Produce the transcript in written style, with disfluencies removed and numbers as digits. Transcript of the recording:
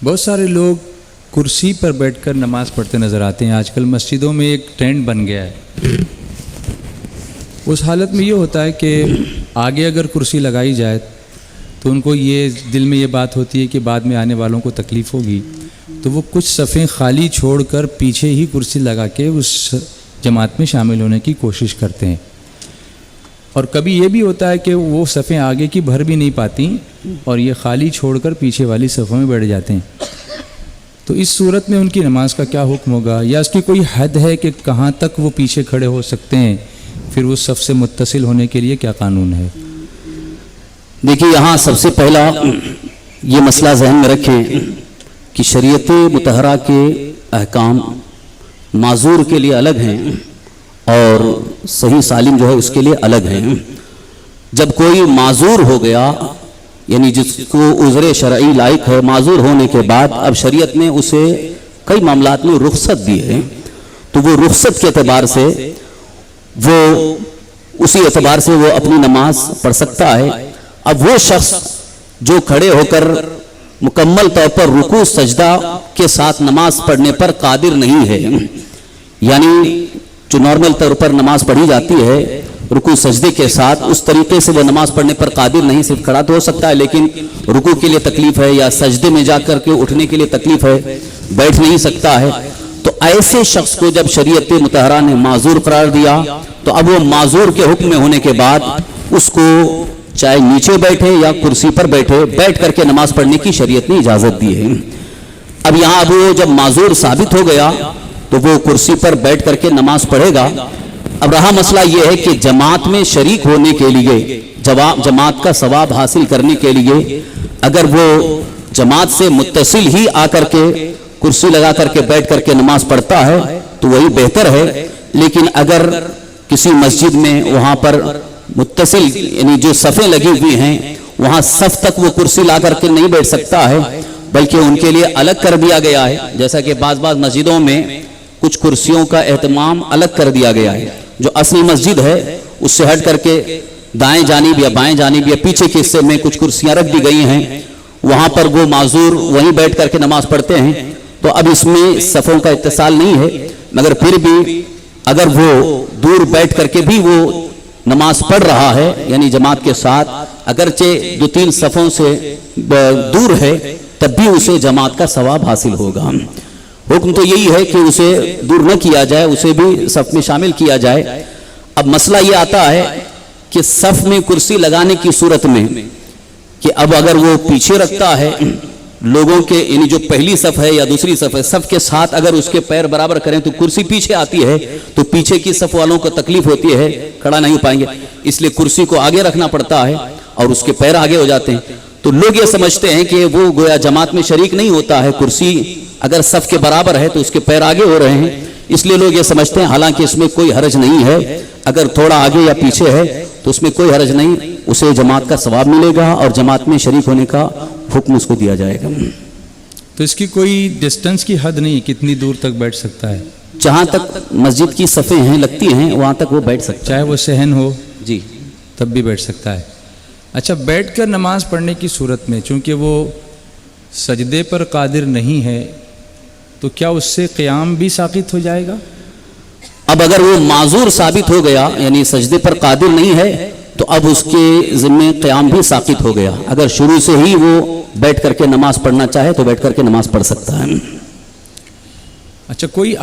بہت سارے لوگ کرسی پر بیٹھ کر نماز پڑھتے نظر آتے ہیں. آج کل مسجدوں میں ایک ٹرینڈ بن گیا ہے. اس حالت میں یہ ہوتا ہے کہ آگے اگر کرسی لگائی جائے تو ان کو یہ دل میں یہ بات ہوتی ہے کہ بعد میں آنے والوں کو تکلیف ہوگی، تو وہ کچھ صفیں خالی چھوڑ کر پیچھے ہی کرسی لگا کے اس جماعت میں شامل ہونے کی کوشش کرتے ہیں. اور کبھی یہ بھی ہوتا ہے کہ وہ صفیں آگے کی بھر بھی نہیں پاتی اور یہ خالی چھوڑ کر پیچھے والی صفوں میں بیٹھ جاتے ہیں. تو اس صورت میں ان کی نماز کا کیا حکم ہوگا، یا اس کی کوئی حد ہے کہ کہاں تک وہ پیچھے کھڑے ہو سکتے ہیں؟ پھر اس صف سے متصل ہونے کے لیے کیا قانون ہے؟ دیکھیے، یہاں سب سے پہلا یہ مسئلہ ذہن میں رکھیں کہ شریعت مطہرہ کے احکام معذور کے لیے الگ ہیں اور صحیح سالم جو ہے اس کے لیے الگ ہیں. جب کوئی معذور ہو گیا، یعنی جس کو عذر شرعی لائق ہے، معذور ہونے کے بعد اب شریعت نے اسے کئی معاملات میں رخصت دی ہے، تو وہ رخصت کے اعتبار سے وہ اسی اعتبار سے وہ اپنی نماز پڑھ سکتا ہے. اب وہ شخص جو کھڑے ہو کر مکمل طور پر رکوع سجدہ کے ساتھ نماز پڑھنے پر قادر نہیں ہے، یعنی جو نارمل طور پر نماز پڑھی جاتی ہے رکوع سجدے کے ساتھ، اس طریقے سے وہ نماز پڑھنے پر قادر نہیں، صرف کھڑا تو ہو سکتا ہے لیکن رکوع کے لیے تکلیف ہے یا سجدے میں جا کر کے اٹھنے کے لیے تکلیف ہے، بیٹھ نہیں سکتا ہے. تو ایسے شخص کو جب شریعت مطہرہ نے معذور قرار دیا تو اب وہ معذور کے حکم میں ہونے کے بعد اس کو چاہے نیچے بیٹھے یا کرسی پر بیٹھے، بیٹھ کر کے نماز پڑھنے کی شریعت نے اجازت دی ہے. اب یہاں اب وہ جب معذور ثابت ہو گیا تو وہ کرسی پر بیٹھ کر کے نماز پڑھے گا. اب رہا مسئلہ یہ ہے کہ جماعت میں شریک ہونے کے لیے، جماعت کا ثواب حاصل کرنے کے لیے اگر وہ جماعت سے متصل ہی آ کر کے کرسی لگا کر کے بیٹھ کر کے نماز پڑھتا ہے تو وہی بہتر ہے. لیکن اگر کسی مسجد میں وہاں پر متصل یعنی جو صفیں لگی ہوئی ہیں وہاں صف تک وہ کرسی لا کر کے نہیں بیٹھ سکتا ہے، بلکہ ان کے لیے الگ کر دیا گیا ہے. جیسا کہ بعض مسجدوں میں کچھ کرسیوں کا اہتمام الگ کر دیا گیا ہے. جو اصلی مسجد ہے اس سے ہٹ کر کے دائیں جانب یا بائیں جانب یا پیچھے کے حصے میں کچھ کرسیاں رکھ دی گئی ہیں، وہاں پر وہ معذور وہیں بیٹھ کر کے نماز پڑھتے ہیں. تو اب اس میں صفوں کا اتصال نہیں ہے، مگر پھر بھی اگر وہ دور بیٹھ کر کے بھی وہ نماز پڑھ رہا ہے یعنی جماعت کے ساتھ، اگرچہ 2-3 صفوں سے دور ہے، تب بھی اسے جماعت کا ثواب حاصل ہوگا. حکم تو یہی ہے کہ اسے دور نہ کیا جائے، اسے بھی صف میں شامل کیا جائے. اب مسئلہ یہ آتا ہے کہ صف میں کرسی لگانے کی صورت میں کہ اب اگر وہ پیچھے رکھتا ہے لوگوں کے، یعنی جو پہلی صف ہے یا دوسری صف ہے، صف کے ساتھ اگر اس کے پیر برابر کریں تو کرسی پیچھے آتی ہے تو پیچھے کی صف والوں کو تکلیف ہوتی ہے، کھڑا نہیں ہو پائیں گے، اس لیے کرسی کو آگے رکھنا پڑتا ہے اور اس کے پیر آگے ہو جاتے ہیں. تو لوگ یہ سمجھتے ہیں کہ وہ گویا جماعت میں شریک نہیں ہوتا ہے، کرسی اگر صف کے برابر ہے تو اس کے پیر آگے ہو رہے ہیں، اس لیے لوگ یہ سمجھتے ہیں. حالانکہ اس میں کوئی حرج نہیں ہے، اگر تھوڑا آگے یا پیچھے ہے تو اس میں کوئی حرج نہیں، اسے جماعت کا ثواب ملے گا اور جماعت میں شریک ہونے کا حکم اس کو دیا جائے گا. تو اس کی کوئی ڈسٹنس کی حد نہیں، کتنی دور تک بیٹھ سکتا ہے؟ جہاں تک مسجد کی صفیں ہیں لگتی ہیں وہاں تک وہ بیٹھ سکتا ہے، چاہے وہ صحن ہو جی تب بھی بیٹھ سکتا ہے. اچھا، بیٹھ کر نماز پڑھنے کی صورت میں چونکہ وہ سجدے پر قادر نہیں ہے تو کیا اس سے قیام بھی ساقط ہو جائے گا؟ اب اگر وہ معذور ثابت ہو گیا یعنی سجدے پر قادر نہیں ہے تو اب اس کے ذمے قیام بھی ساقط ہو گیا. اگر شروع سے ہی وہ بیٹھ کر کے نماز پڑھنا چاہے تو بیٹھ کر کے نماز پڑھ سکتا ہے. اچھا، کوئی